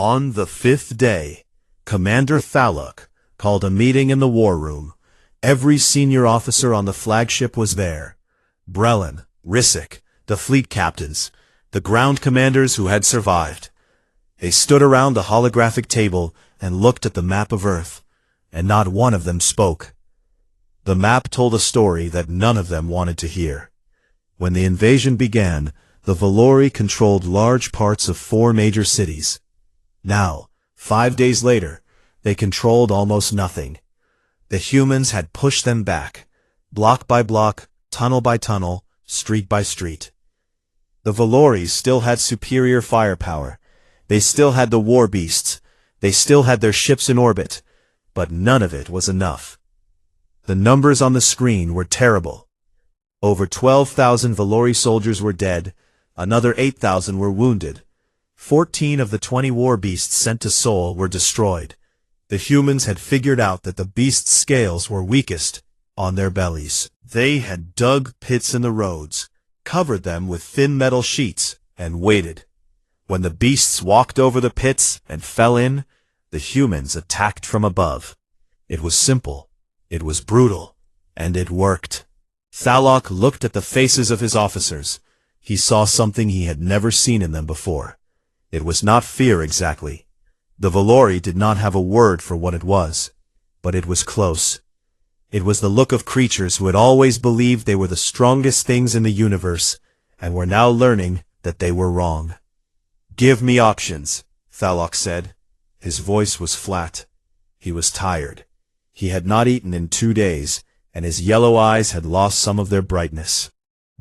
On the fifth day, Commander Thalok called a meeting in the war room. Every senior officer on the flagship was there. Brelin, Risic, the fleet captains, the ground commanders who had survived. They stood around the holographic table and looked at the map of Earth, and not one of them spoke. The map told a story that none of them wanted to hear. When the invasion began, the Valori controlled large parts of 4 major cities. Now, 5 days later, they controlled almost nothing. The humans had pushed them back, block by block, tunnel by tunnel, street by street. The Valoris still had superior firepower. They still had the war beasts. They still had their ships in orbit. But none of it was enough. The numbers on the screen were terrible. Over 12,000 Valori soldiers were dead. Another 8,000 were wounded. 14 of the 20 war beasts sent to Sol were destroyed. The humans had figured out that the beasts' scales were weakest on their bellies. They had dug pits in the roads, covered them with thin metal sheets, and waited. When the beasts walked over the pits and fell in, the humans attacked from above. It was simple, it was brutal, and it worked. Thalok looked at the faces of his officers. He saw something he had never seen in them before. It was not fear exactly. The Valori did not have a word for what it was, but it was close. It was the look of creatures who had always believed they were the strongest things in the universe, and were now learning that they were wrong. "Give me options," Thalok said. His voice was flat. He was tired. He had not eaten in 2 days, and his yellow eyes had lost some of their brightness.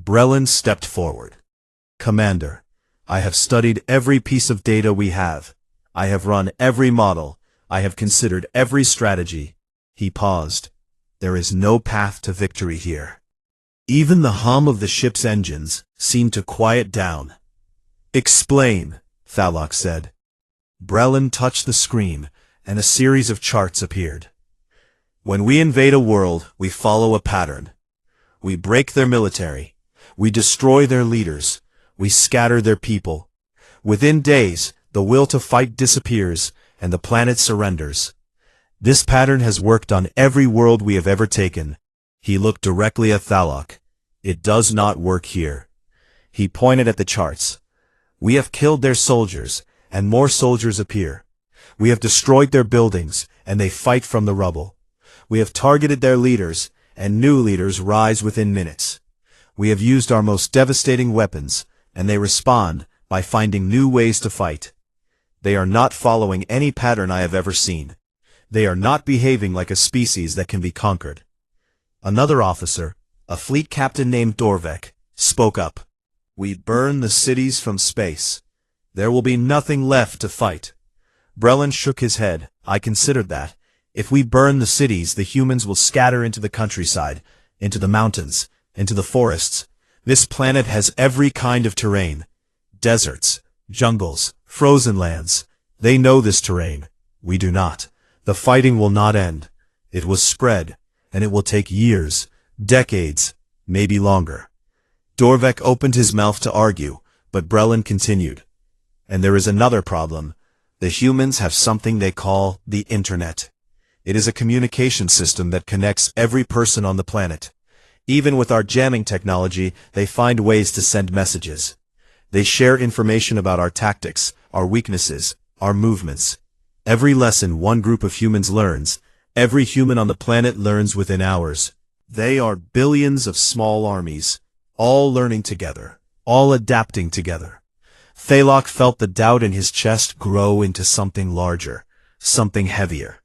Brelin stepped forward. "Commander, I have studied every piece of data we have. I have run every model. I have considered every strategy." He paused. "There is no path to victory here." Even the hum of the ship's engines seemed to quiet down. "Explain," Thalok said. Brelin touched the screen, and a series of charts appeared. "When we invade a world, we follow a pattern. We break their military. We destroy their leaders. We scatter their people. Within days, the will to fight disappears, and the planet surrenders. This pattern has worked on every world we have ever taken." He looked directly at Thalok. "It does not work here." He pointed at the charts. "We have killed their soldiers, and more soldiers appear. We have destroyed their buildings, and they fight from the rubble. We have targeted their leaders, and new leaders rise within minutes. We have used our most devastating weapons, and they respond by finding new ways to fight. They are not following any pattern I have ever seen. They are not behaving like a species that can be conquered." Another officer, a fleet captain named Dorvek, spoke up. "We burn the cities from space. There will be nothing left to fight." Brelin shook his head. "I considered that. If we burn the cities, the humans will scatter into the countryside, into the mountains, into the forests. This planet has every kind of terrain. Deserts, jungles, frozen lands. They know this terrain. We do not. The fighting will not end. It will spread, and it will take years, decades, maybe longer." Dorvek opened his mouth to argue, but Brelin continued. "And there is another problem. The humans have something they call the Internet. It is a communication system that connects every person on the planet. Even with our jamming technology, they find ways to send messages. They share information about our tactics, our weaknesses, our movements. Every lesson one group of humans learns, every human on the planet learns within hours. They are billions of small armies, all learning together, all adapting together." Thalok felt the doubt in his chest grow into something larger, something heavier.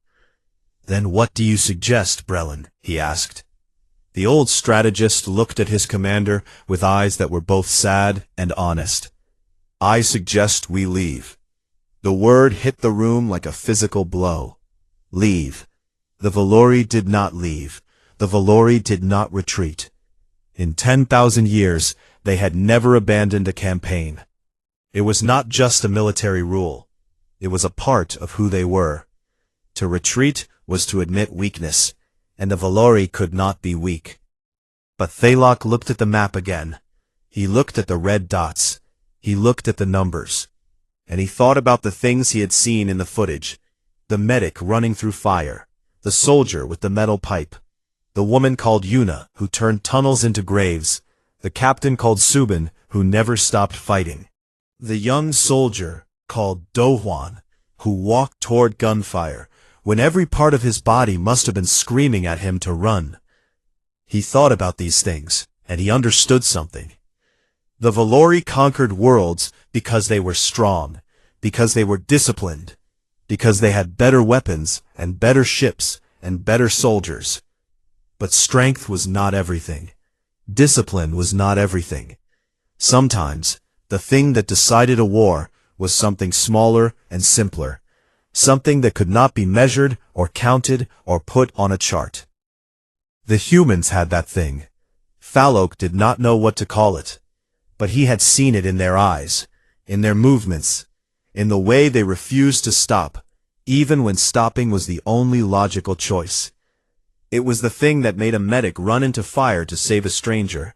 "Then what do you suggest, Brelin?" he asked. The old strategist looked at his commander with eyes that were both sad and honest. "I suggest we leave." The word hit the room like a physical blow. Leave. The Valori did not leave. The Valori did not retreat. In 10,000 years, they had never abandoned a campaign. It was not just a military rule. It was a part of who they were. To retreat was to admit weakness, and the Valori could not be weak. But Thalok looked at the map again. He looked at the red dots. He looked at the numbers. and he thought about the things he had seen in the footage. The medic running through fire, the soldier with the metal pipe, the woman called Yuna who turned tunnels into graves, the captain called Subin who never stopped fighting, the young soldier called Do-hwan who walked toward gunfire when every part of his body must have been screaming at him to run. He thought about these things, and he understood something. The Valori conquered worlds because they were strong, because they were disciplined, because they had better weapons and better ships and better soldiers. But strength was not everything. Discipline was not everything. Sometimes, the thing that decided a war was something smaller and simpler, something that could not be measured or counted or put on a chart. The humans had that thing. Thalok did not know what to call it, but he had seen it in their eyes, in their movements, in the way they refused to stop, even when stopping was the only logical choice. It was the thing that made a medic run into fire to save a stranger.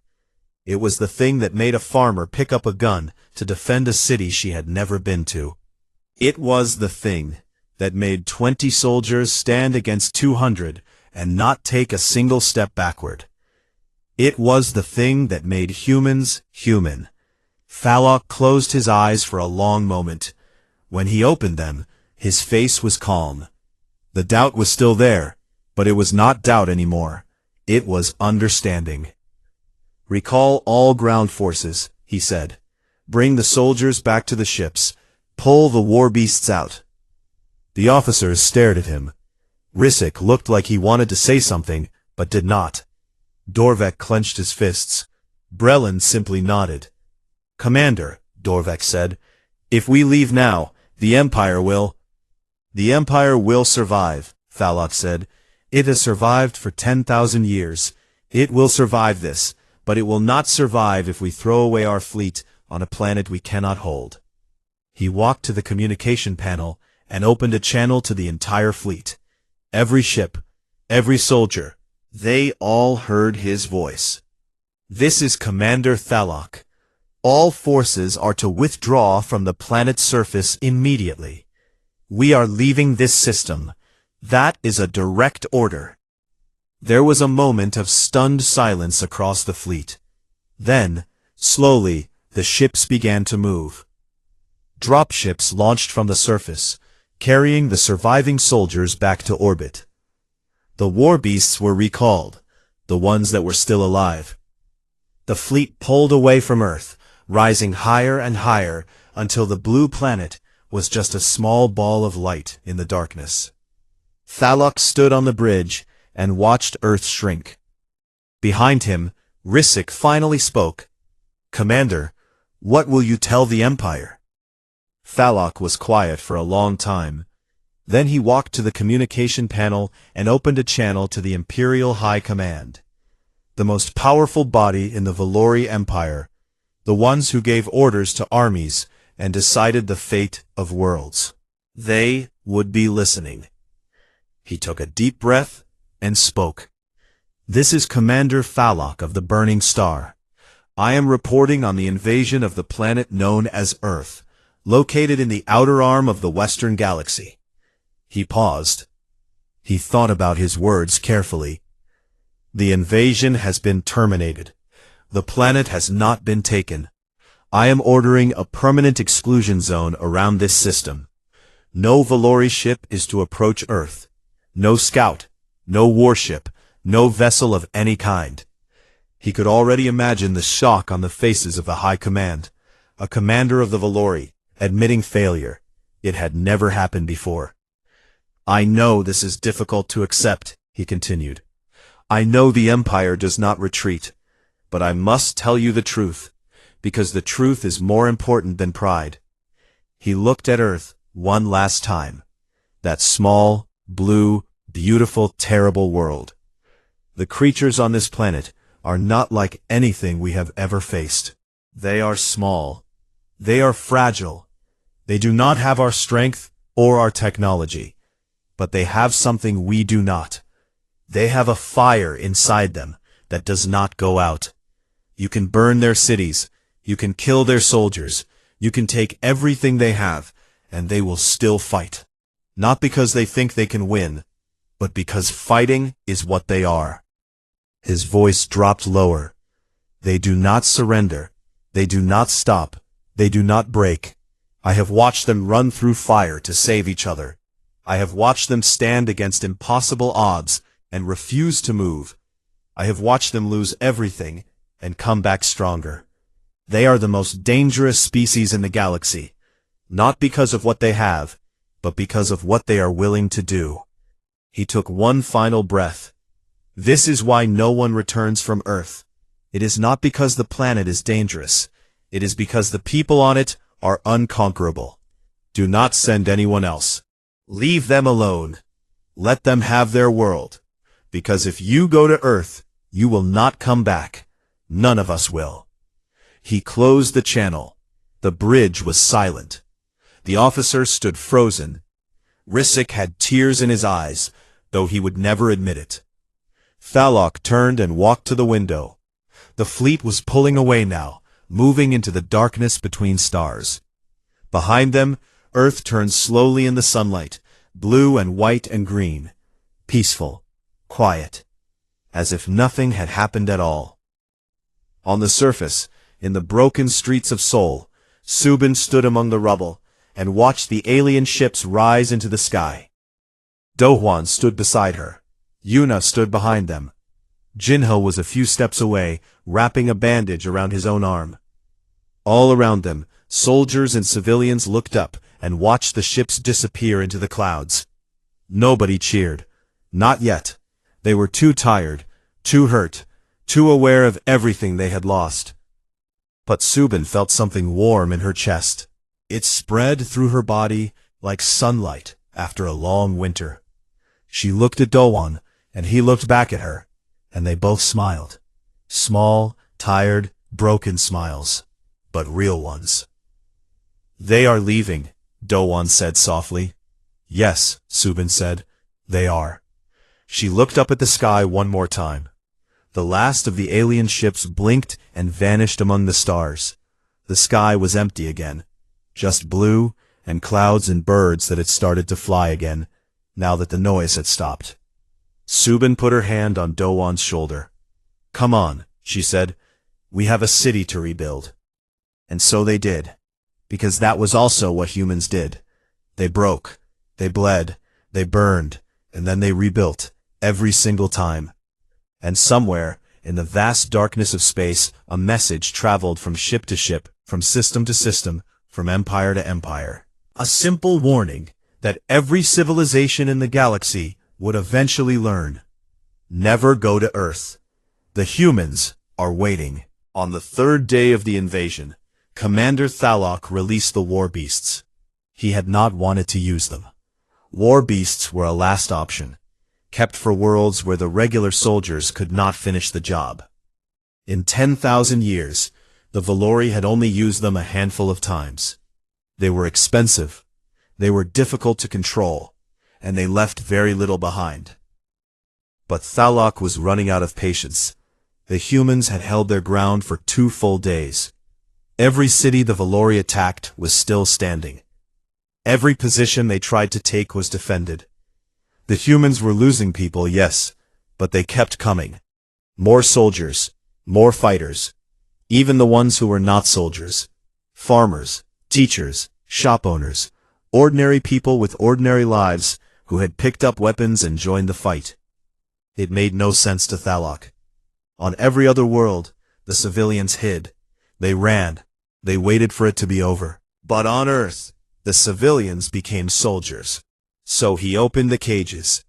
It was the thing that made a farmer pick up a gun to defend a city she had never been to. It was the thing that made 20 soldiers stand against 200 and not take a single step backward. It was the thing that made humans human. Thalok closed his eyes for a long moment. When he opened them, his face was calm. The doubt was still there, but it was not doubt anymore. It was understanding. "Recall all ground forces," he said. "Bring the soldiers back to the ships. Pull the war beasts out." The officers stared at him. Rissik looked like he wanted to say something, but did not. Dorvek clenched his fists. Brelin simply nodded. "Commander," Dorvek said, "if we leave now, the Empire will—" "The Empire will survive," Thalok said. "It has survived for 10,000 years. It will survive this, but it will not survive if we throw away our fleet on a planet we cannot hold." He walked to the communication panel and opened a channel to the entire fleet. Every ship, every soldier, they all heard his voice. "This is Commander Thalok. All forces are to withdraw from the planet's surface immediately. We are leaving this system. That is a direct order." There was a moment of stunned silence across the fleet. Then, slowly, the ships began to move. Dropships launched from the surface, carrying the surviving soldiers back to orbit. The war beasts were recalled, the ones that were still alive. The fleet pulled away from Earth, rising higher and higher until the blue planet was just a small ball of light in the darkness. Thalok stood on the bridge and watched Earth shrink. Behind him, Rissik finally spoke. "Commander, what will you tell the Empire?" Thalok was quiet for a long time. Then he walked to the communication panel and opened a channel to the Imperial High Command. The most powerful body in the Valori Empire, the ones who gave orders to armies and decided the fate of worlds. They would be listening. He took a deep breath and spoke. "This is Commander Thalok of the Burning Star. I am reporting on the invasion of the planet known as Earth, located in the outer arm of the Western Galaxy." He paused. He thought about his words carefully. "The invasion has been terminated. The planet has not been taken. I am ordering a permanent exclusion zone around this system. No Valori ship is to approach Earth. No scout, no warship, no vessel of any kind." He could already imagine the shock on the faces of the High Command. A commander of the Valori, admitting failure. It had never happened before. "I know this is difficult to accept," he continued. "I know the Empire does not retreat, but I must tell you the truth, because the truth is more important than pride." He looked at Earth one last time. That small, blue, beautiful, terrible world. The creatures on this planet are not like anything we have ever faced. They are small. They are fragile. They do not have our strength or our technology, but they have something we do not. They have a fire inside them that does not go out. You can burn their cities, you can kill their soldiers, You can take everything they have, and they will still fight. Not because they think they can win, but because fighting is what they are. His voice dropped lower. They do not surrender. They do not stop. They do not break. I have watched them run through fire to save each other. I have watched them stand against impossible odds and refuse to move. I have watched them lose everything and come back stronger. They are the most dangerous species in the galaxy, not because of what they have, but because of what they are willing to do. He took one final breath. This is why no one returns from Earth. It is not because the planet is dangerous. It is because the people on it are unconquerable. Do not send anyone else. Leave them alone. Let them have their world. Because if you go to Earth, you will not come back. None of us will. He closed the channel. The bridge was silent. The officer stood frozen. Risic had tears in his eyes, though he would never admit it. Thalok turned and walked to the window. The fleet was pulling away now, moving into the darkness between stars. Behind them, Earth turned slowly in the sunlight, blue and white and green, peaceful, quiet, as if nothing had happened at all. On the surface, in the broken streets of Seoul, Subin stood among the rubble and watched the alien ships rise into the sky. Dohwan stood beside her. Yuna stood behind them. Jinho was a few steps away, wrapping a bandage around his own arm. All around them, soldiers and civilians looked up and watched the ships disappear into the clouds. Nobody cheered. Not yet. They were too tired, too hurt, too aware of everything they had lost. But Subin felt something warm in her chest. It spread through her body like sunlight after a long winter. She looked at Dohwan, and he looked back at her, and they both smiled. Small, tired, broken smiles, but real ones. They are leaving, Dohwan said softly. Yes, Subin said, they are. She looked up at the sky one more time. The last of the alien ships blinked and vanished among the stars. The sky was empty again, just blue and clouds and birds that had started to fly again, now that the noise had stopped. Subin put her hand on Dohwan's shoulder. Come on, she said. We have a city to rebuild. And so they did, because that was also what humans did. They broke, they bled, they burned, and then they rebuilt, every single time. And somewhere, in the vast darkness of space, a message traveled from ship to ship, from system to system, from empire to empire. A simple warning that every civilization in the galaxy would eventually learn. Never go to Earth. The humans are waiting. On the third day of the invasion, Commander Thalok released the war beasts. He had not wanted to use them. War beasts were a last option, kept for worlds where the regular soldiers could not finish the job. In 10,000 years, the Valori had only used them a handful of times. They were expensive, they were difficult to control, and they left very little behind. But Thalok was running out of patience. The humans had held their ground for 2 full days. Every city the Valori attacked was still standing. Every position they tried to take was defended. The humans were losing people, yes, but they kept coming. More soldiers, more fighters, even the ones who were not soldiers. Farmers, teachers, shop owners, ordinary people with ordinary lives who had picked up weapons and joined the fight. It made no sense to Thalok. On every other world, the civilians hid. They ran. They waited for it to be over. But on Earth, the civilians became soldiers. So he opened the cages.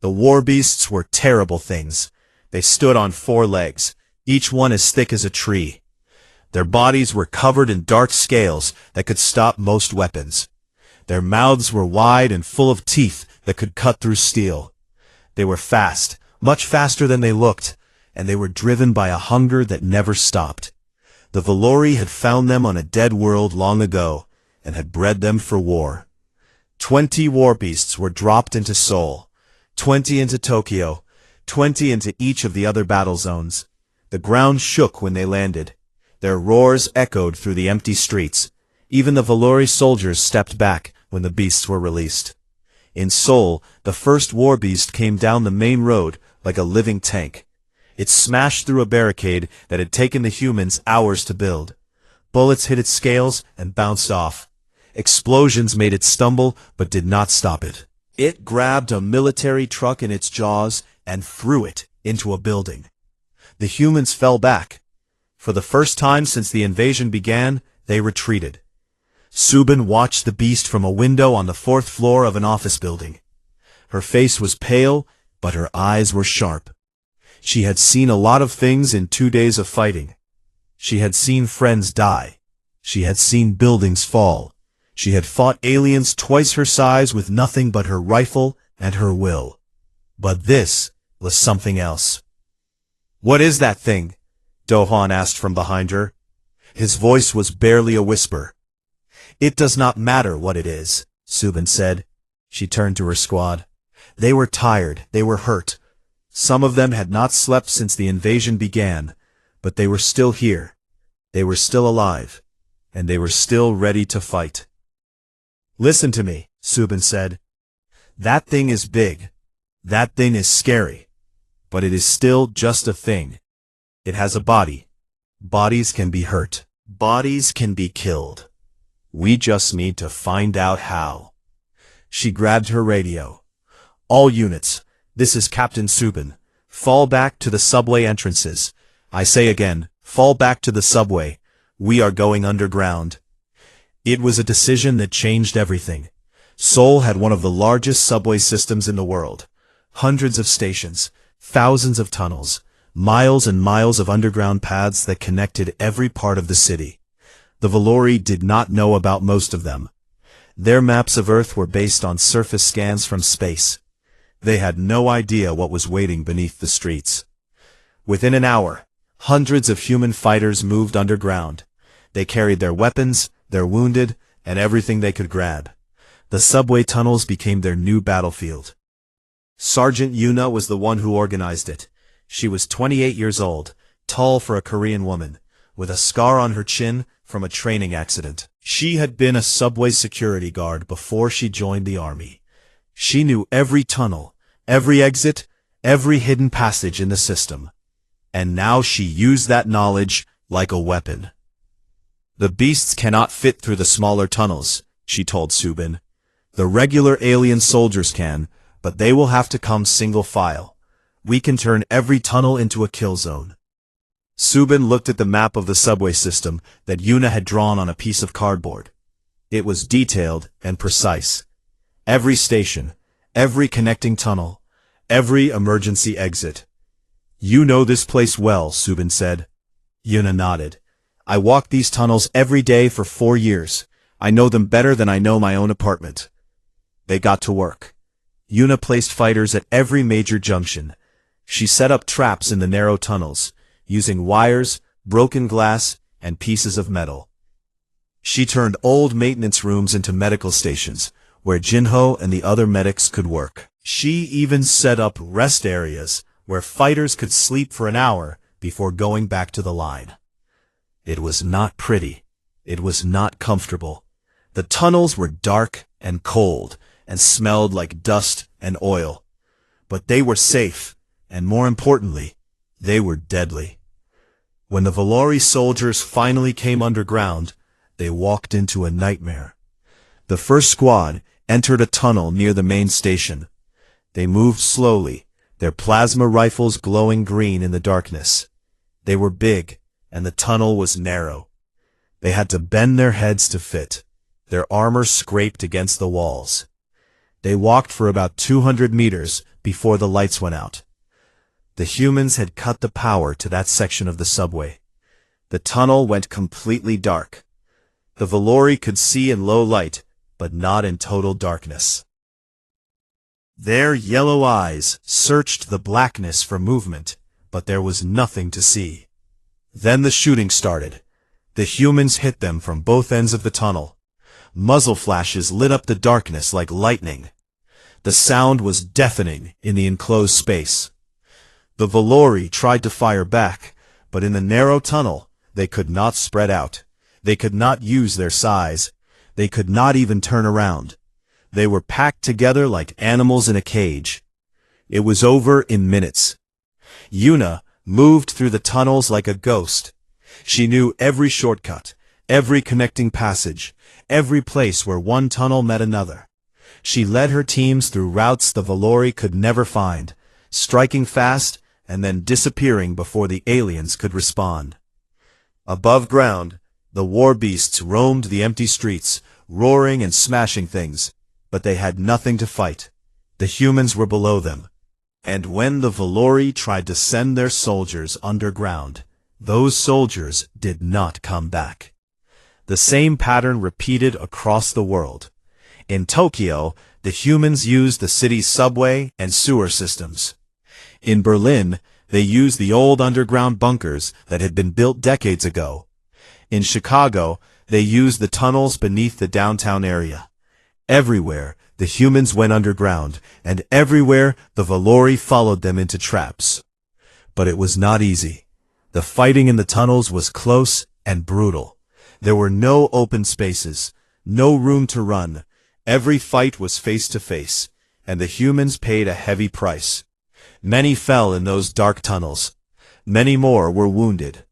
The war beasts were terrible things. They stood on 4 legs, each one as thick as a tree. Their bodies were covered in dark scales that could stop most weapons. Their mouths were wide and full of teeth that could cut through steel. They were fast, much faster than they looked, and they were driven by a hunger that never stopped. The Valori had found them on a dead world long ago, and had bred them for war. 20 war beasts were dropped into Seoul, 20 into Tokyo, 20 into each of the other battle zones. The ground shook when they landed. Their roars echoed through the empty streets. Even the Valori soldiers stepped back when the beasts were released. In Seoul, the first war beast came down the main road like a living tank. It smashed through a barricade that had taken the humans hours to build. Bullets hit its scales and bounced off. Explosions made it stumble but did not stop it. It grabbed a military truck in its jaws and threw it into a building. The humans fell back. For the first time since the invasion began, they retreated. Subin watched the beast from a window on the 4th floor of an office building. Her face was pale, but her eyes were sharp. She had seen a lot of things in 2 days of fighting. She had seen friends die. She had seen buildings fall. She had fought aliens twice her size with nothing but her rifle and her will. But this was something else. "What is that thing?" Do-hwan asked from behind her. His voice was barely a whisper. "It does not matter what it is," Subin said. She turned to her squad. They were tired, they were hurt. Some of them had not slept since the invasion began, but they were still here. They were still alive, and they were still ready to fight. "Listen to me," Subin said. "That thing is big. That thing is scary. But it is still just a thing. It has a body. Bodies can be hurt. Bodies can be killed. We just need to find out how." She grabbed her radio. "All units, this is Captain Subin. Fall back to the subway entrances. I say again, fall back to the subway. We are going underground." It was a decision that changed everything. Seoul had one of the largest subway systems in the world. Hundreds of stations, thousands of tunnels, miles and miles of underground paths that connected every part of the city. The Valori did not know about most of them. Their maps of Earth were based on surface scans from space. They had no idea what was waiting beneath the streets. Within an hour, hundreds of human fighters moved underground. They carried their weapons, their wounded, and everything they could grab. The subway tunnels became their new battlefield. Sergeant Yuna was the one who organized it. She was 28 years old, tall for a Korean woman, with a scar on her chin from a training accident. She had been a subway security guard before she joined the army. She knew every tunnel, every exit, every hidden passage in the system. And now she used that knowledge like a weapon. "The beasts cannot fit through the smaller tunnels," she told Subin. "The regular alien soldiers can, but they will have to come single file. We can turn every tunnel into a kill zone." Subin looked at the map of the subway system that Yuna had drawn on a piece of cardboard. It was detailed and precise. Every station, every connecting tunnel, every emergency exit. "You know this place well," Subin said. Yuna nodded. "I walk these tunnels every day for 4 years. I know them better than I know my own apartment." They got to work. Yuna placed fighters at every major junction. She set up traps in the narrow tunnels, using wires, broken glass, and pieces of metal. She turned old maintenance rooms into medical stations, where Jinho and the other medics could work. She even set up rest areas, where fighters could sleep for an hour before going back to the line. It was not pretty. It was not comfortable. The tunnels were dark and cold, and smelled like dust and oil. But they were safe, and more importantly, they were deadly. When the Valori soldiers finally came underground, they walked into a nightmare. The first squad entered a tunnel near the main station. They moved slowly, their plasma rifles glowing green in the darkness. They were big, and the tunnel was narrow. They had to bend their heads to fit. Their armor scraped against the walls. They walked for about 200 meters before the lights went out. The humans had cut the power to that section of the subway. The tunnel went completely dark. The Valori could see in low light, but not in total darkness. Their yellow eyes searched the blackness for movement, but there was nothing to see. Then the shooting started. The humans hit them from both ends of the tunnel. Muzzle flashes lit up the darkness like lightning. The sound was deafening in the enclosed space. The Valori tried to fire back, but in the narrow tunnel, they could not spread out. They could not use their size. They could not even turn around. They were packed together like animals in a cage. It was over in minutes. Yuna moved through the tunnels like a ghost. She knew every shortcut, every connecting passage, every place where one tunnel met another. She led her teams through routes the Valori could never find, striking fast and then disappearing before the aliens could respond. Above ground, the war beasts roamed the empty streets, roaring and smashing things, but they had nothing to fight. The humans were below them. And when the Valori tried to send their soldiers underground, those soldiers did not come back. The same pattern repeated across the world. In Tokyo, the humans used the city's subway and sewer systems. In Berlin, they used the old underground bunkers that had been built decades ago. In Chicago, they used the tunnels beneath the downtown area. Everywhere, the humans went underground, and everywhere the Valori followed them into traps. But it was not easy. The fighting in the tunnels was close and brutal. There were no open spaces, no room to run. Every fight was face to face, and the humans paid a heavy price. Many fell in those dark tunnels. Many more were wounded.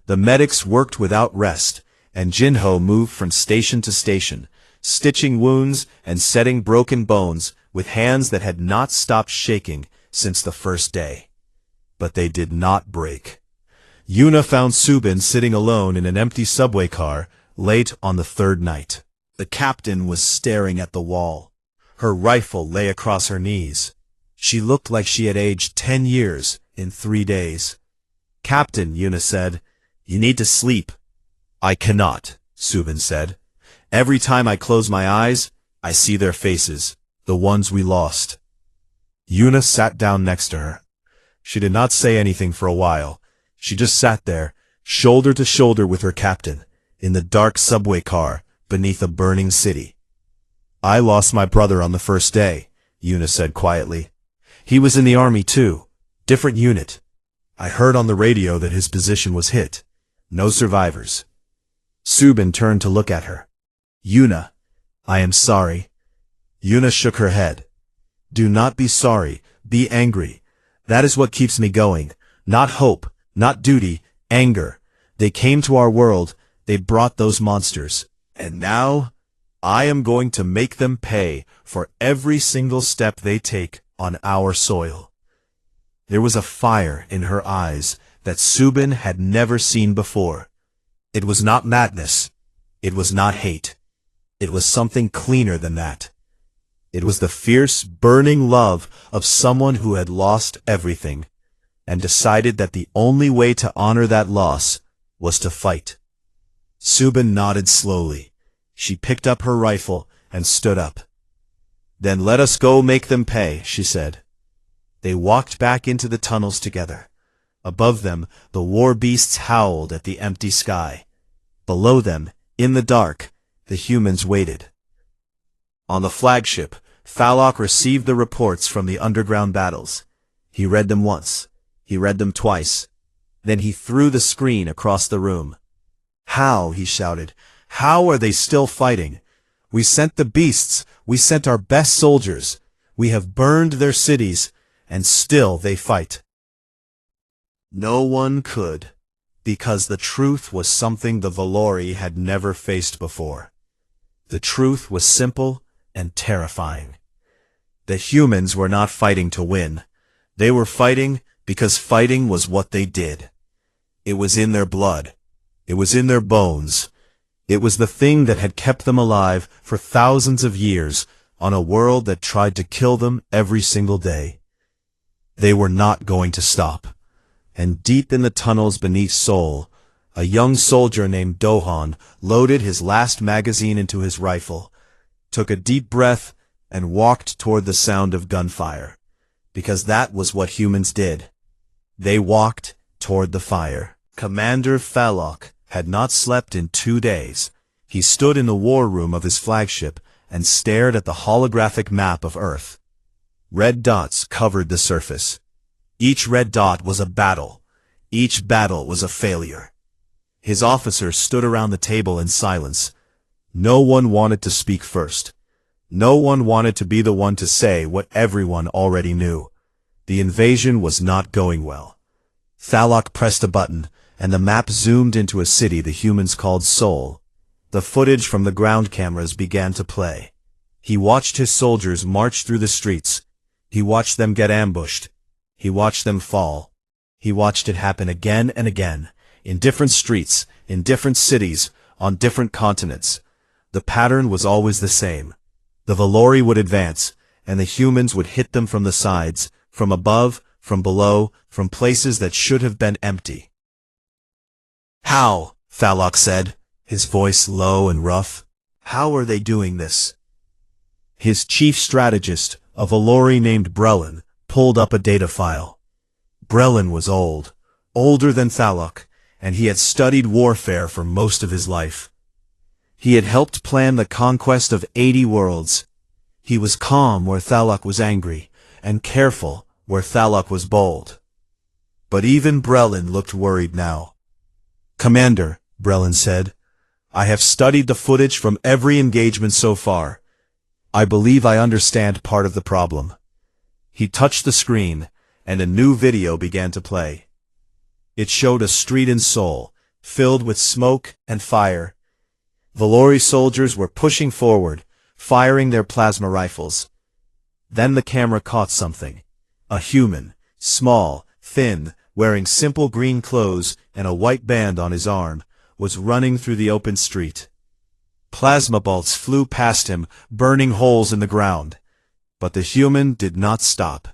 The medics worked without rest, and Jinho moved from station to station, stitching wounds and setting broken bones with hands that had not stopped shaking since the first day. But they did not break. Yuna found Subin sitting alone in an empty subway car late on the third night. The captain was staring at the wall. Her rifle lay across her knees. She looked like she had aged 10 years in 3 days. "Captain," Yuna said, "you need to sleep." "I cannot," Subin said. "Every time I close my eyes, I see their faces, the ones we lost." Yuna sat down next to her. She did not say anything for a while. She just sat there, shoulder to shoulder with her captain, in the dark subway car beneath a burning city. "I lost my brother on the first day," Yuna said quietly. "He was in the army too, different unit. I heard on the radio that his position was hit. No survivors." Subin turned to look at her. "Yuna, I am sorry." Yuna shook her head. "Do not be sorry, be angry. That is what keeps me going. Not hope, not duty, anger. They came to our world, they brought those monsters. And now, I am going to make them pay for every single step they take on our soil." There was a fire in her eyes that Subin had never seen before. It was not madness. It was not hate. It was something cleaner than that. It was the fierce, burning love of someone who had lost everything, and decided that the only way to honor that loss was to fight. Subin nodded slowly. She picked up her rifle and stood up. "Then let us go make them pay," she said. They walked back into the tunnels together. Above them, the war beasts howled at the empty sky. Below them, in the dark, the humans waited. On the flagship, Thalok received the reports from the underground battles. He read them once. He read them twice. Then he threw the screen across the room. "How?" he shouted. "How are they still fighting? We sent the beasts. We sent our best soldiers. We have burned their cities, and still they fight." No one could, because the truth was something the Valori had never faced before. The truth was simple and terrifying. The humans were not fighting to win. They were fighting because fighting was what they did. It was in their blood. It was in their bones. It was the thing that had kept them alive for thousands of years on a world that tried to kill them every single day. They were not going to stop. And deep in the tunnels beneath Seoul, a young soldier named Dohan loaded his last magazine into his rifle, took a deep breath, and walked toward the sound of gunfire. Because that was what humans did. They walked toward the fire. Commander Thalok had not slept in 2 days. He stood in the war room of his flagship and stared at the holographic map of Earth. Red dots covered the surface. Each red dot was a battle. Each battle was a failure. His officers stood around the table in silence. No one wanted to speak first. No one wanted to be the one to say what everyone already knew. The invasion was not going well. Thalok pressed a button, and the map zoomed into a city the humans called Sol. The footage from the ground cameras began to play. He watched his soldiers march through the streets. He watched them get ambushed. He watched them fall. He watched it happen again and again, in different streets, in different cities, on different continents. The pattern was always the same. The Valori would advance, and the humans would hit them from the sides, from above, from below, from places that should have been empty. "How?" Thalok said, his voice low and rough. "How are they doing this?" His chief strategist, a Valori named Brelin, pulled up a data file. Brelin was old, older than Thalok, and he had studied warfare for most of his life. He had helped plan the conquest of 80 worlds. He was calm where Thalok was angry, and careful where Thalok was bold. But even Brelin looked worried now. "Commander," Brelin said, "I have studied the footage from every engagement so far. I believe I understand part of the problem." He touched the screen, and a new video began to play. It showed a street in Seoul, filled with smoke and fire. Valori soldiers were pushing forward, firing their plasma rifles. Then the camera caught something. A human, small, thin, wearing simple green clothes and a white band on his arm, was running through the open street. Plasma bolts flew past him, burning holes in the ground. But the human did not stop.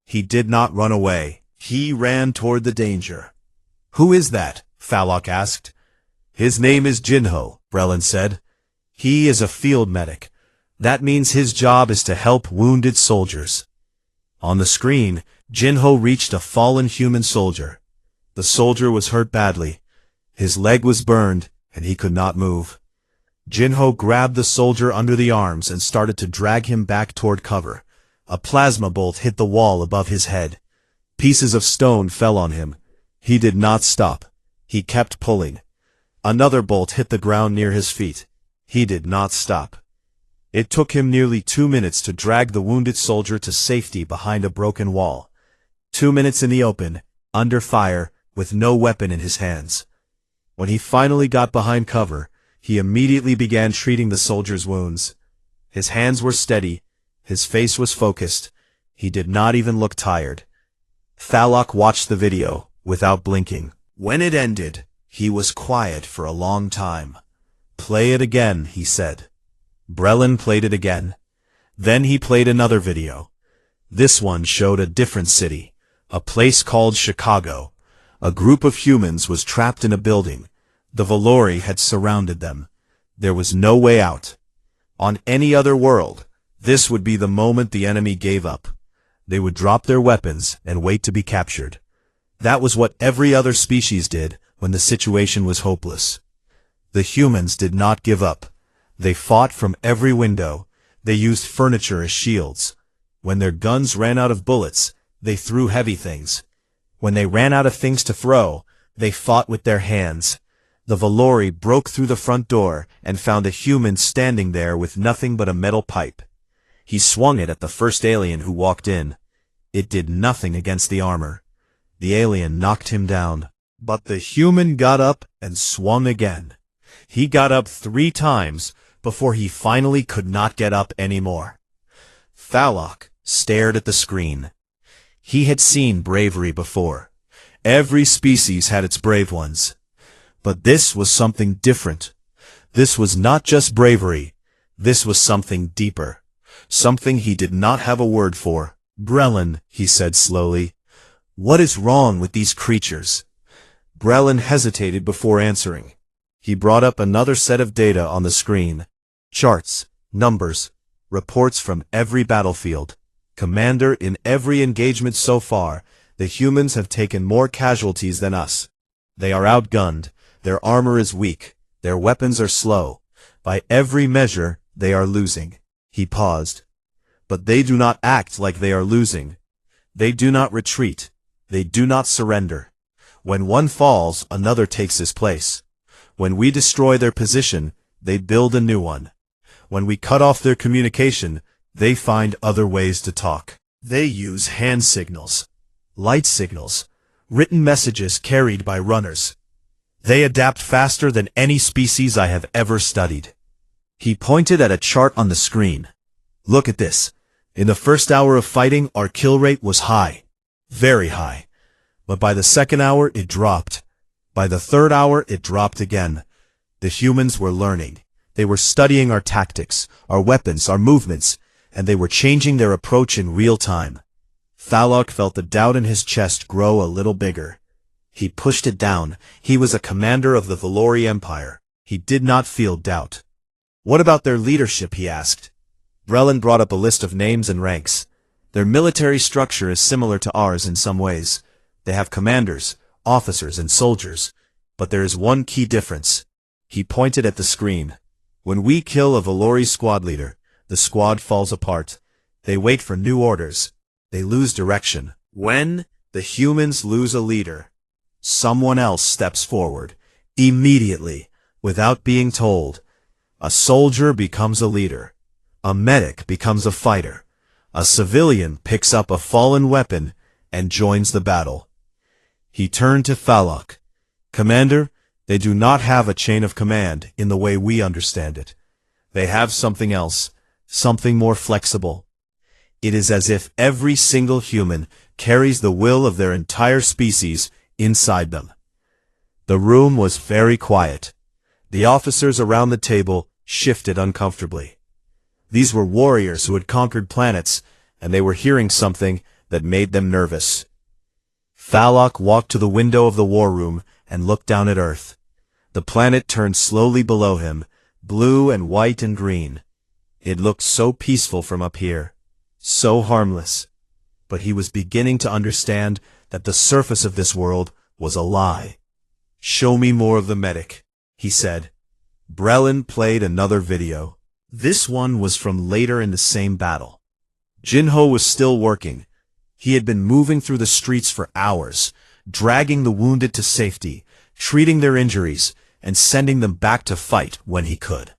He did not run away. He ran toward the danger. "Who is that?" Thalok asked. "His name is Jinho," Brelin said. "He is a field medic. That means his job is to help wounded soldiers." On the screen, Jinho reached a fallen human soldier. The soldier was hurt badly. His leg was burned, and he could not move. Jinho grabbed the soldier under the arms and started to drag him back toward cover. A plasma bolt hit the wall above his head. Pieces of stone fell on him. He did not stop. He kept pulling. Another bolt hit the ground near his feet. He did not stop. It took him nearly 2 minutes to drag the wounded soldier to safety behind a broken wall. 2 minutes in the open, under fire, with no weapon in his hands. When he finally got behind cover, he immediately began treating the soldier's wounds. His hands were steady. His face was focused. He did not even look tired. Thalok watched the video, without blinking. When it ended, he was quiet for a long time. "Play it again," he said. Brelin played it again. Then he played another video. This one showed a different city, a place called Chicago. A group of humans was trapped in a building. The Valori had surrounded them. There was no way out. On any other world, this would be the moment the enemy gave up. They would drop their weapons and wait to be captured. That was what every other species did when the situation was hopeless. The humans did not give up. They fought from every window. They used furniture as shields. When their guns ran out of bullets, they threw heavy things. When they ran out of things to throw, they fought with their hands. The Valori broke through the front door and found a human standing there with nothing but a metal pipe. He swung it at the first alien who walked in. It did nothing against the armor. The alien knocked him down. But the human got up and swung again. He got up 3 times before he finally could not get up anymore. Thalok stared at the screen. He had seen bravery before. Every species had its brave ones. But this was something different. This was not just bravery. This was something deeper. Something he did not have a word for. "Brelin," he said slowly, "what is wrong with these creatures?" Brelin hesitated before answering. He brought up another set of data on the screen. Charts, numbers, reports from every battlefield. "Commander, in every engagement so far, the humans have taken more casualties than us. They are outgunned. Their armor is weak. Their weapons are slow. By every measure, they are losing." He paused. "But they do not act like they are losing. They do not retreat. They do not surrender. When one falls, another takes his place. When we destroy their position, they build a new one. When we cut off their communication, they find other ways to talk. They use hand signals, light signals, written messages carried by runners. They adapt faster than any species I have ever studied. He pointed at a chart on the screen. Look at this. In the first hour of fighting, our kill rate was high. Very high. But by the second hour, it dropped. By the third hour, it dropped again. The humans were learning. They were studying our tactics, our weapons, our movements, and they were changing their approach in real time. Thalok felt the doubt in his chest grow a little bigger. He pushed it down. He was a commander of the Valori Empire. He did not feel doubt. What about their leadership, he asked. Brelin brought up a list of names and ranks. Their military structure is similar to ours in some ways. They have commanders, officers, and soldiers. But there is one key difference. He pointed at the screen. When we kill a Valori squad leader, the squad falls apart. They wait for new orders. They lose direction. When the humans lose a leader, someone else steps forward, immediately, without being told. A soldier becomes a leader. A medic becomes a fighter. A civilian picks up a fallen weapon and joins the battle. He turned to Thalok. Commander, they do not have a chain of command in the way we understand it. They have something else, something more flexible. It is as if every single human carries the will of their entire species inside them. The room was very quiet. The officers around the table shifted uncomfortably. These were warriors who had conquered planets, and they were hearing something that made them nervous. Thalok walked to the window of the war room and looked down at Earth. The planet turned slowly below him, blue and white and green. It looked so peaceful from up here, so harmless. But he was beginning to understand that the surface of this world was a lie. Show me more of the medic, he said. Brelin played another video. This one was from later in the same battle. Jinho was still working. He had been moving through the streets for hours, dragging the wounded to safety, treating their injuries, and sending them back to fight when he could.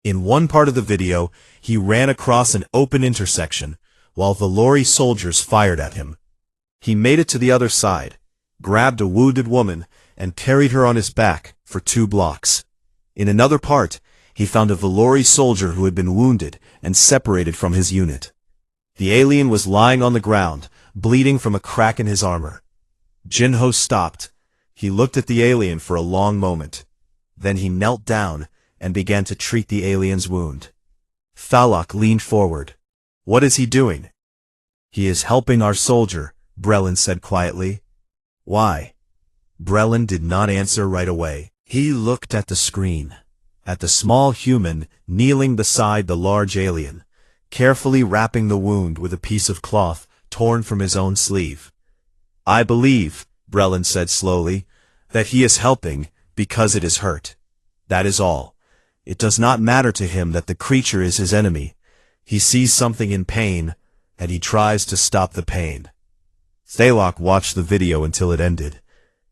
In one part of the video, he ran across an open intersection, while Valori soldiers fired at him. He made it to the other side, grabbed a wounded woman, and carried her on his back for 2 blocks. In another part, he found a Valori soldier who had been wounded and separated from his unit. The alien was lying on the ground, bleeding from a crack in his armor. Jinho stopped. He looked at the alien for a long moment. Then he knelt down and began to treat the alien's wound. Thalok leaned forward. What is he doing? He is helping our soldier, Brelin said quietly. Why? Brelin did not answer right away. He looked at the screen, at the small human kneeling beside the large alien, carefully wrapping the wound with a piece of cloth torn from his own sleeve. I believe, Brelin said slowly, that he is helping because it is hurt. That is all. It does not matter to him that the creature is his enemy. He sees something in pain, and he tries to stop the pain. Thalok watched the video until it ended.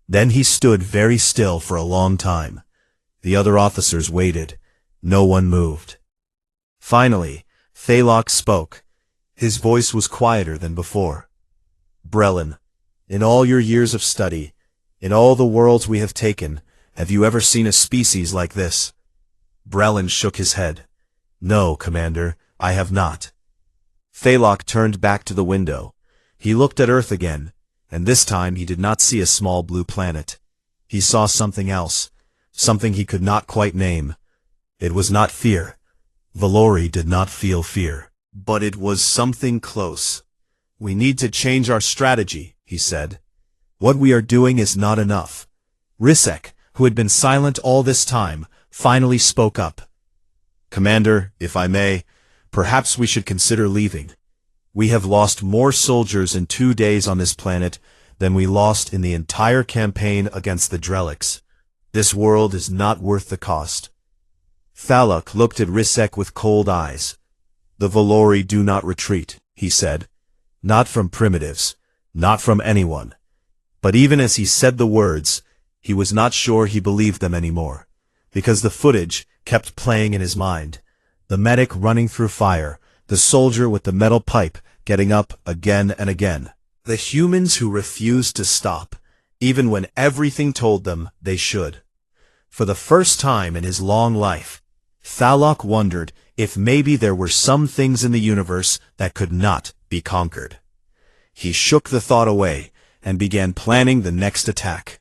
Then he stood very still for a long time. The other officers waited. No one moved. Finally, Thalok spoke. His voice was quieter than before. Brelin, in all your years of study, in all the worlds we have taken, have you ever seen a species like this? Brelin shook his head. No, Commander, I have not. Thalok turned back to the window. He looked at Earth again, and this time he did not see a small blue planet. He saw something else, something he could not quite name. It was not fear. Valori did not feel fear. But it was something close. We need to change our strategy, he said. What we are doing is not enough. Risek, who had been silent all this time, finally spoke up. Commander, if I may, perhaps we should consider leaving. We have lost more soldiers in 2 days on this planet than we lost in the entire campaign against the Drellics. This world is not worth the cost. Thalok looked at Risek with cold eyes. The Valori do not retreat, he said. Not from primitives. Not from anyone. But even as he said the words, he was not sure he believed them anymore, because the footage kept playing in his mind. The medic running through fire, the soldier with the metal pipe getting up again and again. The humans who refused to stop, even when everything told them they should. For the first time in his long life, Thalok wondered if maybe there were some things in the universe that could not be conquered. He shook the thought away and began planning the next attack.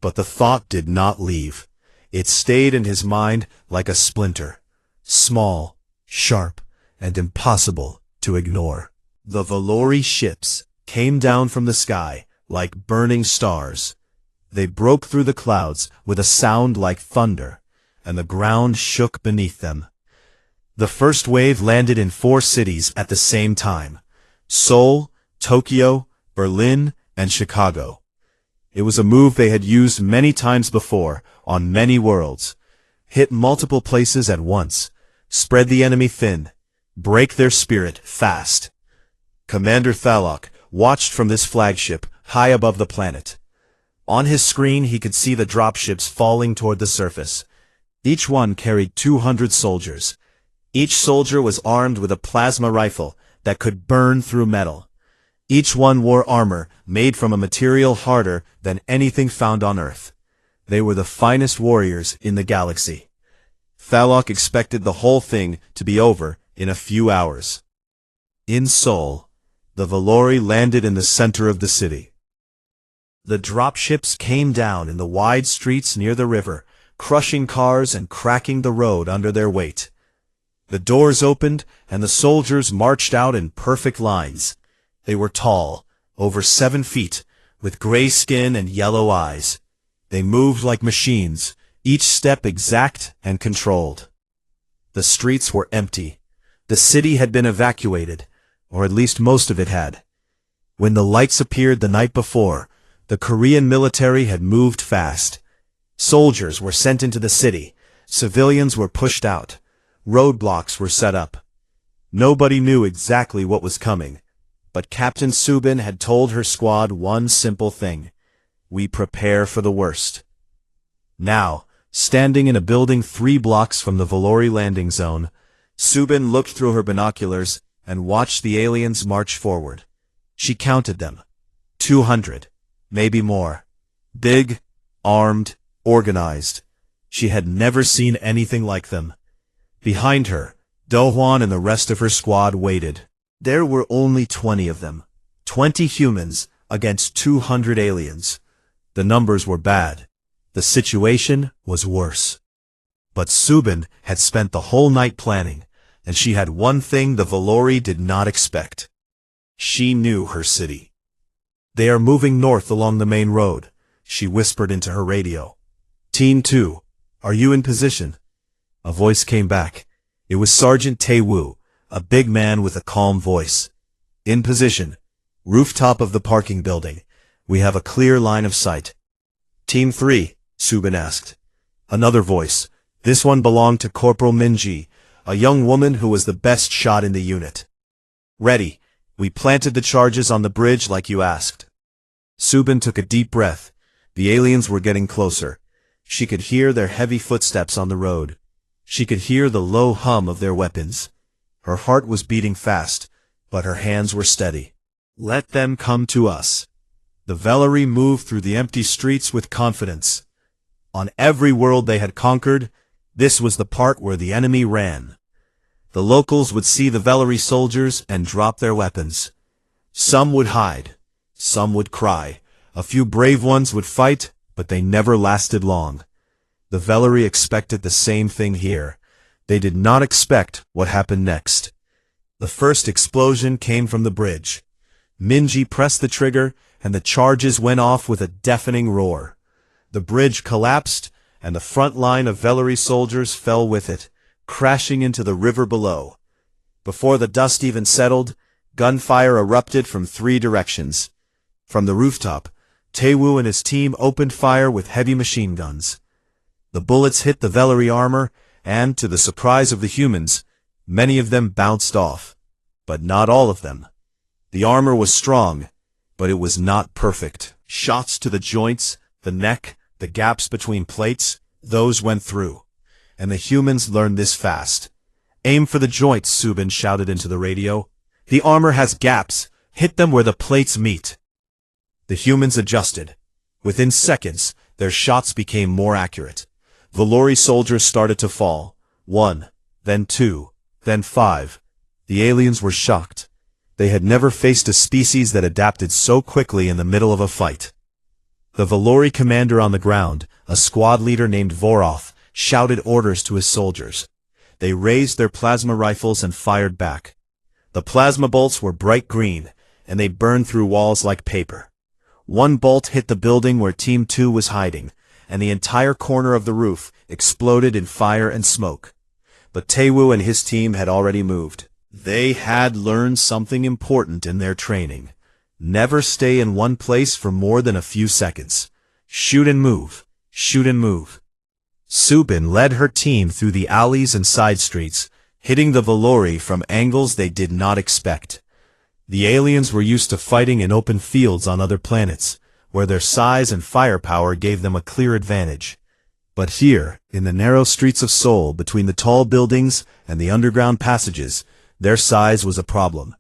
But the thought did not leave. It stayed in his mind like a splinter, small, sharp, and impossible to ignore. The Valori ships came down from the sky like burning stars. They broke through the clouds with a sound like thunder, and the ground shook beneath them. The first wave landed in 4 cities at the same time: Seoul, Tokyo, Berlin, and Chicago. It was a move they had used many times before on many worlds. Hit multiple places at once, spread the enemy thin, break their spirit fast. Commander Thalok watched from this flagship high above the planet. On his screen he could see the dropships falling toward the surface. Each one carried 200 soldiers. Each soldier was armed with a plasma rifle that could burn through metal. Each one wore armor made from a material harder than anything found on Earth. They were the finest warriors in the galaxy. Thalok expected the whole thing to be over in a few hours. In Seoul, the Valori landed in the center of the city. The dropships came down in the wide streets near the river, crushing cars and cracking the road under their weight. The doors opened, and the soldiers marched out in perfect lines. They were tall, over 7 feet, with gray skin and yellow eyes. They moved like machines, each step exact and controlled. The streets were empty. The city had been evacuated, or at least most of it had. When the lights appeared the night before, the Korean military had moved fast. Soldiers were sent into the city, civilians were pushed out, roadblocks were set up. Nobody knew exactly what was coming, but Captain Subin had told her squad one simple thing: we prepare for the worst. Now, standing in a building 3 blocks from the Valori landing zone, Subin looked through her binoculars and watched the aliens march forward. She counted them. 200, maybe more. Big, armed, organized. She had never seen anything like them. Behind her, Do-hwan and the rest of her squad waited. There were only 20 of them. 20 humans against 200 aliens. The numbers were bad. The situation was worse. But Subin had spent the whole night planning, and she had one thing the Valori did not expect. She knew her city. They are moving north along the main road, she whispered into her radio. Team 2, are you in position? A voice came back. It was Sergeant Tae-woo, a big man with a calm voice. In position. Rooftop of the parking building. We have a clear line of sight. Team 3, Subin asked. Another voice. This one belonged to Corporal Minji, a young woman who was the best shot in the unit. Ready. We planted the charges on the bridge like you asked. Subin took a deep breath. The aliens were getting closer. She could hear their heavy footsteps on the road. She could hear the low hum of their weapons. Her heart was beating fast, but her hands were steady. Let them come to us. The Valori moved through the empty streets with confidence. On every world they had conquered, this was the part where the enemy ran. The locals would see the Valori soldiers and drop their weapons. Some would hide. Some would cry. A few brave ones would fight, but they never lasted long. The Valori expected the same thing here. They did not expect what happened next. The first explosion came from the bridge. Minji pressed the trigger, and the charges went off with a deafening roar. The bridge collapsed, and the front line of Valori soldiers fell with it, crashing into the river below. Before the dust even settled, gunfire erupted from 3 directions. From the rooftop, Tae-woo and his team opened fire with heavy machine guns. The bullets hit the Valori armor, and, to the surprise of the humans, many of them bounced off. But not all of them. The armor was strong, but it was not perfect. Shots to the joints, the neck, the gaps between plates, those went through. And the humans learned this fast. "Aim for the joints," Subin shouted into the radio. "The armor has gaps. Hit them where the plates meet." The humans adjusted. Within seconds, their shots became more accurate. Valori soldiers started to fall. 1, then 2, then 5. The aliens were shocked. They had never faced a species that adapted so quickly in the middle of a fight. The Valori commander on the ground, a squad leader named Voroth, shouted orders to his soldiers. They raised their plasma rifles and fired back. The plasma bolts were bright green, and they burned through walls like paper. One bolt hit the building where Team 2 was hiding, and the entire corner of the roof exploded in fire and smoke. But Taewoo and his team had already moved. They had learned something important in their training. Never stay in one place for more than a few seconds. Shoot and move. Shoot and move. Subin led her team through the alleys and side streets, hitting the Valori from angles they did not expect. The aliens were used to fighting in open fields on other planets, where their size and firepower gave them a clear advantage. But here, in the narrow streets of Seoul, between the tall buildings and the underground passages, their size was a problem.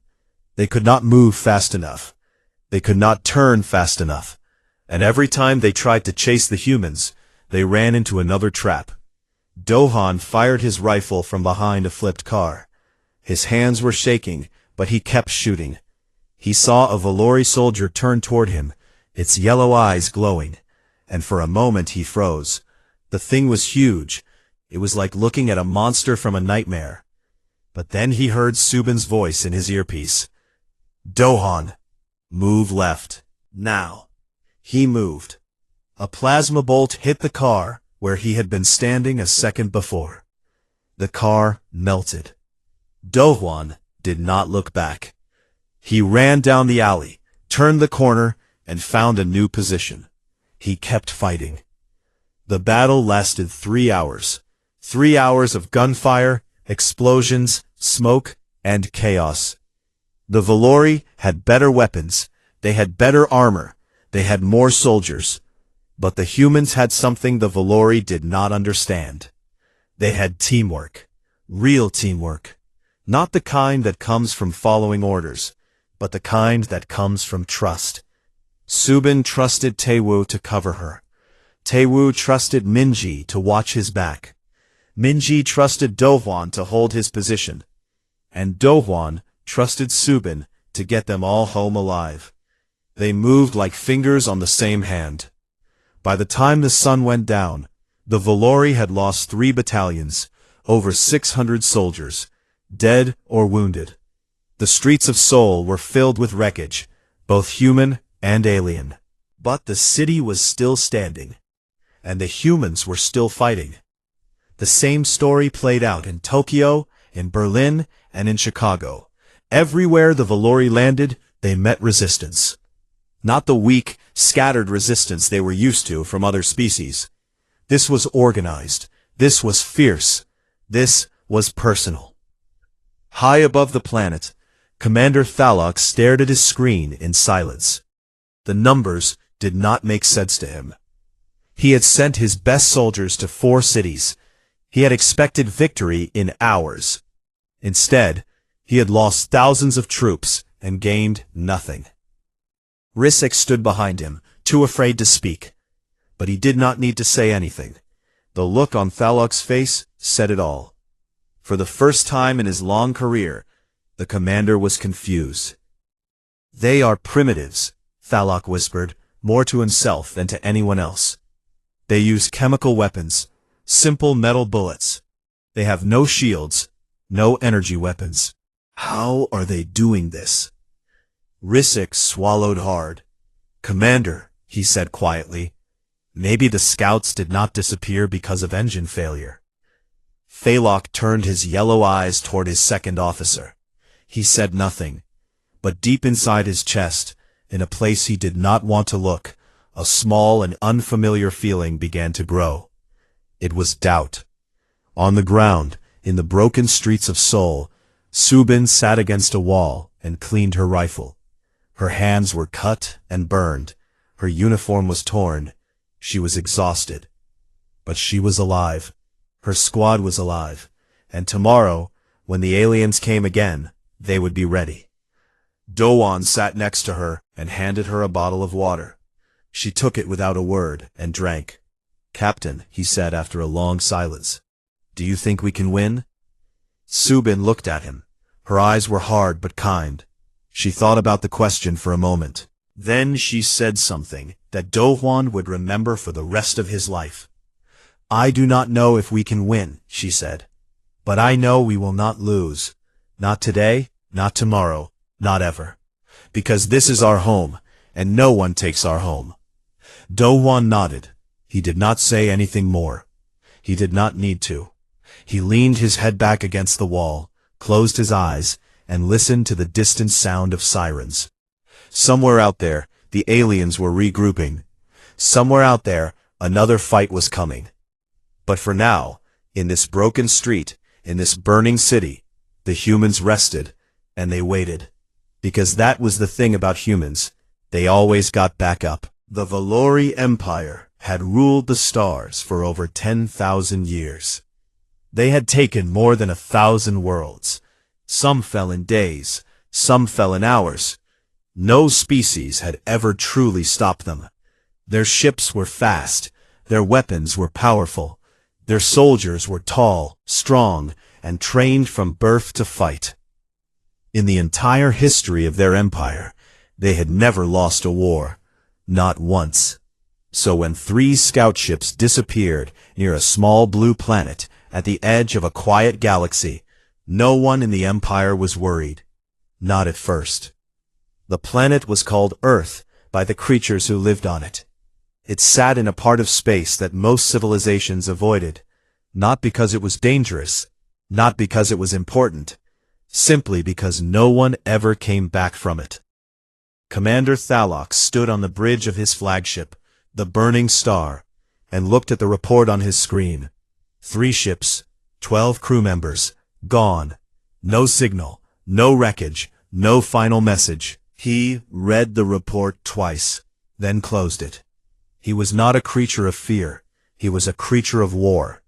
They could not move fast enough. They could not turn fast enough. And every time they tried to chase the humans, they ran into another trap. Dohan fired his rifle from behind a flipped car. His hands were shaking, but he kept shooting. He saw a Valori soldier turn toward him, its yellow eyes glowing, and for a moment he froze. The thing was huge. It was like looking at a monster from a nightmare. But then he heard Subin's voice in his earpiece. "Dohan, move left. Now." He moved. A plasma bolt hit the car where he had been standing a second before. The car melted. Dohan did not look back. He ran down the alley, turned the corner, and found a new position. He kept fighting. The battle lasted 3 hours. 3 hours of gunfire, explosions, smoke, and chaos. The Valori had better weapons, they had better armor, they had more soldiers. But the humans had something the Valori did not understand. They had teamwork. Real teamwork. Not the kind that comes from following orders, but the kind that comes from trust. Subin trusted Taewoo to cover her. Taewoo trusted Minji to watch his back. Minji trusted Dohwan to hold his position. And Dohwan trusted Subin to get them all home alive. They moved like fingers on the same hand. By the time the sun went down, the Valori had lost 3 battalions, over 600 soldiers, dead or wounded. The streets of Seoul were filled with wreckage, both human and alien. But the city was still standing, and the humans were still fighting. The same story played out in Tokyo, in Berlin, and in Chicago. Everywhere the Valori landed, they met resistance. Not the weak, scattered resistance they were used to from other species. This was organized. This was fierce. This was personal. High above the planet, Commander Thalok stared at his screen in silence. The numbers did not make sense to him. He had sent his best soldiers to 4 cities. He had expected victory in hours. Instead, he had lost thousands of troops and gained nothing. Rissik stood behind him, too afraid to speak. But he did not need to say anything. The look on Thalok's face said it all. For the first time in his long career, the commander was confused. "They are primitives," Thalok whispered, more to himself than to anyone else. "They use chemical weapons, simple metal bullets. They have no shields, no energy weapons. How are they doing this?" Rissik swallowed hard. "Commander," he said quietly, "maybe the scouts did not disappear because of engine failure." Thalok turned his yellow eyes toward his second officer. He said nothing, but deep inside his chest, in a place he did not want to look, a small and unfamiliar feeling began to grow. It was doubt. On the ground, in the broken streets of Seoul, Subin sat against a wall and cleaned her rifle. Her hands were cut and burned. Her uniform was torn. She was exhausted. But she was alive. Her squad was alive. And tomorrow, when the aliens came again, they would be ready. Do-won sat next to her and handed her a bottle of water. She took it without a word and drank. "Captain," he said after a long silence, "do you think we can win?" Subin looked at him. Her eyes were hard but kind. She thought about the question for a moment. Then she said something that Do-won would remember for the rest of his life. "I do not know if we can win," she said. "But I know we will not lose. Not today, not tomorrow, not ever. Because this is our home, and no one takes our home." Do-won nodded. He did not say anything more. He did not need to. He leaned his head back against the wall, closed his eyes, and listened to the distant sound of sirens. Somewhere out there, the aliens were regrouping. Somewhere out there, another fight was coming. But for now, in this broken street, in this burning city, the humans rested, and they waited. Because that was the thing about humans. They always got back up. The Valori Empire had ruled the stars for over 10,000 years. They had taken more than 1,000 worlds. Some fell in days, some fell in hours. No species had ever truly stopped them. Their ships were fast, their weapons were powerful, their soldiers were tall, strong, and trained from birth to fight. In the entire history of their empire, they had never lost a war, not once. So when 3 scout ships disappeared near a small blue planet at the edge of a quiet galaxy, no one in the empire was worried. Not at first. The planet was called Earth by the creatures who lived on it. It sat in a part of space that most civilizations avoided, not because it was dangerous, not because it was important, simply because no one ever came back from it. Commander Thalok stood on the bridge of his flagship, the Burning Star, and looked at the report on his screen. 3 ships, 12 crew members, gone. No signal, no wreckage, no final message. He read the report twice, then closed it. He was not a creature of fear. He was a creature of war.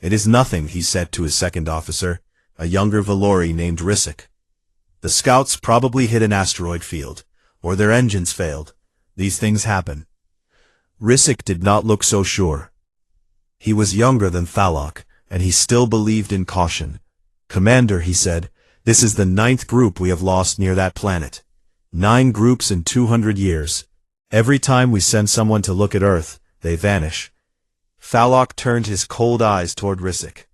"It is nothing," he said to his second officer, a younger Valori named Risik. "The scouts probably hit an asteroid field, or their engines failed. These things happen." Risik did not look so sure. He was younger than Thalok, and he still believed in caution. "Commander," he said, "this is the 9th group we have lost near that planet. 9 groups in 200 years. Every time we send someone to look at Earth, they vanish." Thalok turned his cold eyes toward Risik.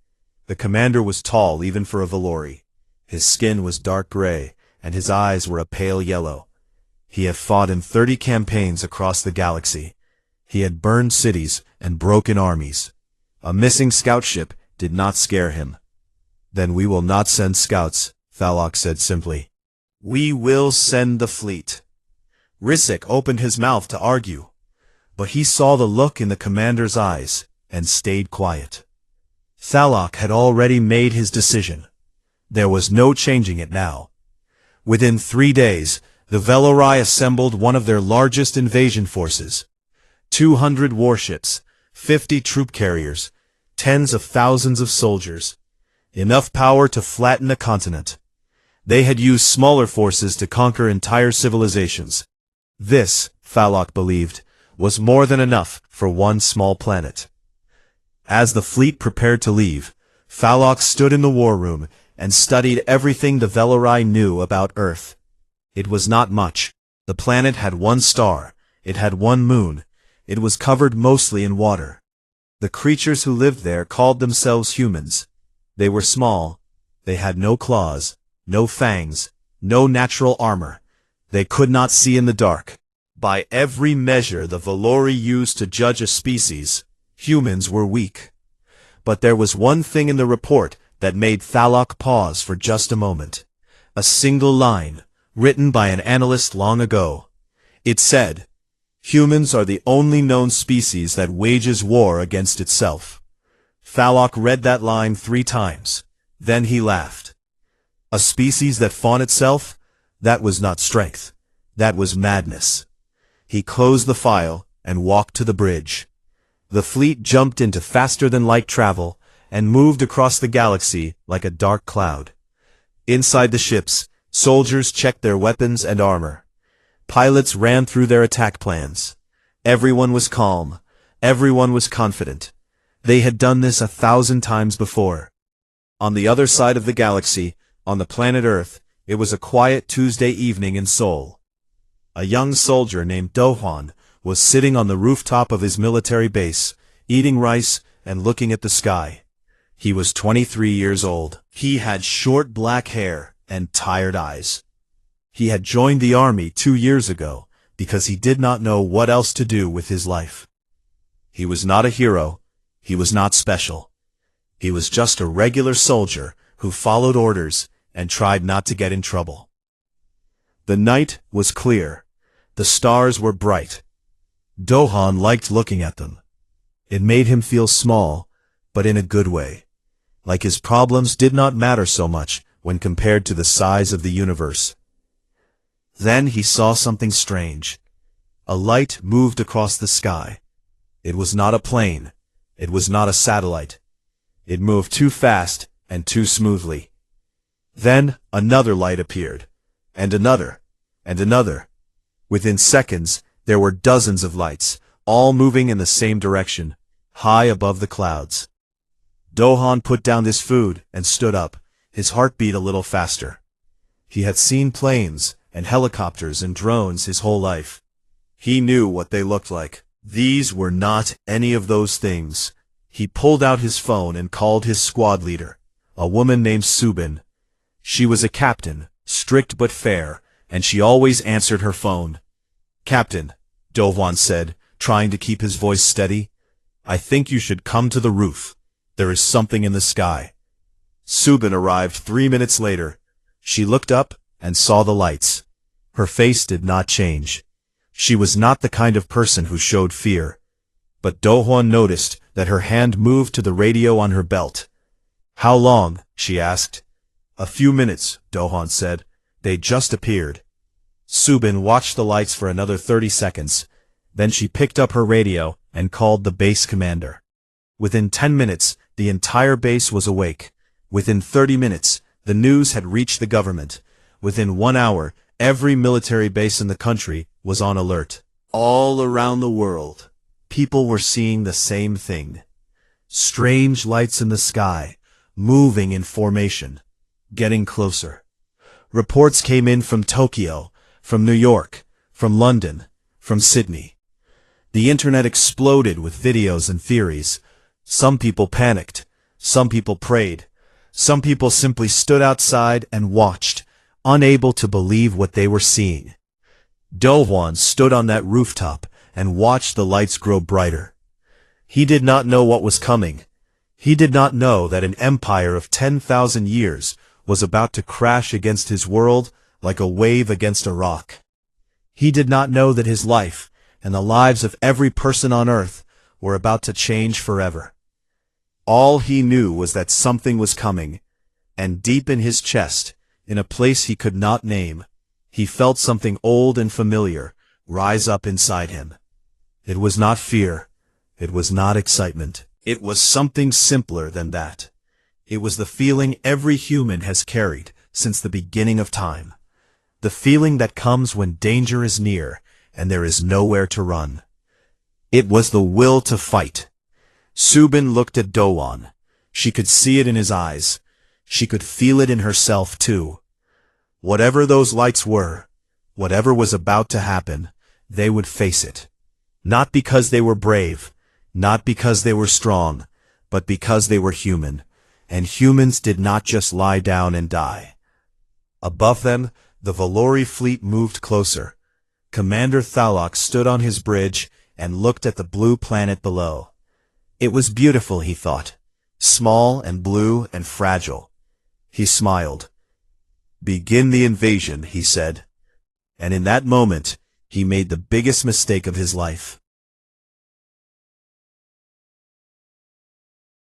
The commander was tall even for a Valori. His skin was dark gray, and his eyes were a pale yellow. He had fought in 30 campaigns across the galaxy. He had burned cities and broken armies. A missing scout ship did not scare him. "Then we will not send scouts," Thalok said simply. "We will send the fleet." Risik opened his mouth to argue, but he saw the look in the commander's eyes and stayed quiet. Thalok had already made his decision. There was no changing it now. Within 3 days, the Valori assembled one of their largest invasion forces. 200 warships, 50 troop carriers, tens of thousands of soldiers. Enough power to flatten a continent. They had used smaller forces to conquer entire civilizations. This, Thalok believed, was more than enough for one small planet. As the fleet prepared to leave, Thalok stood in the war room and studied everything the Valori knew about Earth. It was not much. The planet had 1 star. It had 1 moon. It was covered mostly in water. The creatures who lived there called themselves humans. They were small. They had no claws, no fangs, no natural armor. They could not see in the dark. By every measure the Valori used to judge a species, humans were weak. But there was one thing in the report that made Thalok pause for just a moment. A single line, written by an analyst long ago. It said, "Humans are the only known species that wages war against itself." Thalok read that line 3 times. Then he laughed. A species that fought itself? That was not strength. That was madness. He closed the file and walked to the bridge. The fleet jumped into faster-than-light travel and moved across the galaxy like a dark cloud. Inside the ships, soldiers checked their weapons and armor. Pilots ran through their attack plans. Everyone was calm. Everyone was confident. They had done this 1,000 times before. On the other side of the galaxy, on the planet Earth, it was a quiet Tuesday evening in Seoul. A young soldier named Do-hwan was sitting on the rooftop of his military base, eating rice and looking at the sky. He was 23 years old. He had short black hair and tired eyes. He had joined the army 2 years ago because he did not know what else to do with his life. He was not a hero. He was not special. He was just a regular soldier who followed orders and tried not to get in trouble. The night was clear. The stars were bright. Do-hwan liked looking at them. It made him feel small, but in a good way. Like his problems did not matter so much when compared to the size of the universe. Then he saw something strange. A light moved across the sky. It was not a plane. It was not a satellite. It moved too fast and too smoothly. Then another light appeared, and another, and another. Within seconds, there were dozens of lights, all moving in the same direction, high above the clouds. Do-hwan put down his food and stood up, his heart beat a little faster. He had seen planes and helicopters and drones his whole life. He knew what they looked like. These were not any of those things. He pulled out his phone and called his squad leader, a woman named Subin. She was a captain, strict but fair, and she always answered her phone. "Captain," Do-hwan said, trying to keep his voice steady, "I think you should come to the roof. There is something in the sky." Subin arrived 3 minutes later. She looked up and saw the lights. Her face did not change. She was not the kind of person who showed fear. But Do-hwan noticed that her hand moved to the radio on her belt. "How long?" she asked. "A few minutes," Do-hwan said. "They just appeared." Subin watched the lights for another 30 seconds. Then she picked up her radio and called the base commander. Within 10 minutes, the entire base was awake. Within 30 minutes, the news had reached the government. Within 1 hour, every military base in the country was on alert. All around the world, people were seeing the same thing. Strange lights in the sky, moving in formation, getting closer. Reports came in from Tokyo, from New York, from London, from Sydney. The internet exploded with videos and theories. Some people panicked. Some people prayed. Some people simply stood outside and watched, unable to believe what they were seeing. Do-hwan stood on that rooftop and watched the lights grow brighter. He did not know what was coming. He did not know that an empire of 10,000 years was about to crash against his world like a wave against a rock. He did not know that his life and the lives of every person on Earth were about to change forever. All he knew was that something was coming, and deep in his chest, in a place he could not name, he felt something old and familiar rise up inside him. It was not fear. It was not excitement. It was something simpler than that. It was the feeling every human has carried since the beginning of time. The feeling that comes when danger is near and there is nowhere to run. It was the will to fight. Subin looked at Do-hwan. She could see it in his eyes. She could feel it in herself, too. Whatever those lights were, whatever was about to happen, they would face it. Not because they were brave, not because they were strong, but because they were human, and humans did not just lie down and die. Above them, the Valori fleet moved closer. Commander Thalok stood on his bridge and looked at the blue planet below. It was beautiful, he thought, small and blue and fragile. He smiled. "Begin the invasion," he said. And in that moment, he made the biggest mistake of his life.